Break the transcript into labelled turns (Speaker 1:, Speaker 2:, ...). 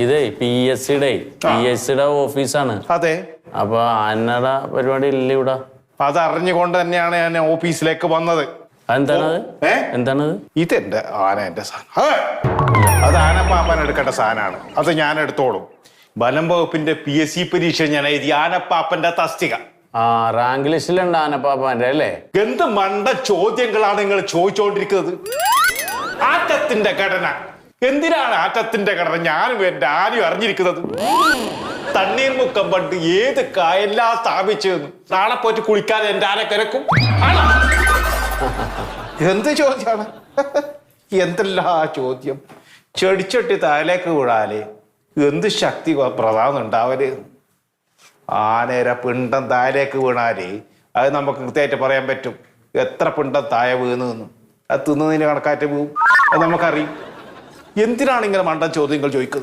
Speaker 1: ഇതേ PSCയുടെ ഓഫീസാണ്.
Speaker 2: അതെ.
Speaker 1: അപ്പൊ ആനയുടെ പരിപാടി ഇല്ല ഇവിടെ.
Speaker 2: അതറിഞ്ഞുകൊണ്ട് തന്നെയാണ് ഞാൻ ഓഫീസിലേക്ക് വന്നത്.
Speaker 1: എന്താണത്? എന്താണത്?
Speaker 2: ഇതെന്റെ ആന, എന്റെ സാധനം. അത് ആനപ്പാപ്പൻ എടുക്കേണ്ട സാധനമാണ്. അത് ഞാൻ എടുത്തോളും. വനം വകുപ്പിന്റെ PSC പരീക്ഷ ഞാൻ എഴുതി ആനപ്പാപ്പന്റെ തസ്തിക.
Speaker 1: റാങ്ക് ലിസ്റ്റിലുണ്ട് ആനപ്പാപ്പന്റെ അല്ലേ?
Speaker 2: എന്ത് മണ്ട ചോദ്യങ്ങളാണ് നിങ്ങൾ ചോദിച്ചുകൊണ്ടിരിക്കുന്നത്? ആറ്റത്തിന്റെ ഘടന എന്തിനാണ്? ആറ്റത്തിന്റെ ഘടന ഞാനും എന്റെ ആരും അറിഞ്ഞിരിക്കുന്നത്. തണ്ണീർമുക്കം പണ്ട് ഏത് കായെല്ലാം സ്ഥാപിച്ചു. നാളെ പോയിട്ട് കുളിക്കാൻ എന്റെ ആന കിടക്കും. എന്ത് ചോദ്യമാണ്? എന്തെല്ലാ ചോദ്യം. ചെടിച്ചട്ടി താഴേക്ക് വീഴാല് എന്ത് ശക്തി പ്രധാനം ഉണ്ടാവല്. ആനേര പിണ്ടം താഴേക്ക് വീണാല് അത് നമുക്ക് കൃത്യമായിട്ട് പറയാൻ പറ്റും എത്ര പിണ്ടം താഴെ വീണെന്ന്. അത് തിന്നതിന് കണക്കാറ്റ് വീഴും, അത് നമുക്കറിയും. എന്തിനാണ് ഇങ്ങനെ മണ്ടൻ ചോദ്യങ്ങൾ ചോദിക്കുന്നത്?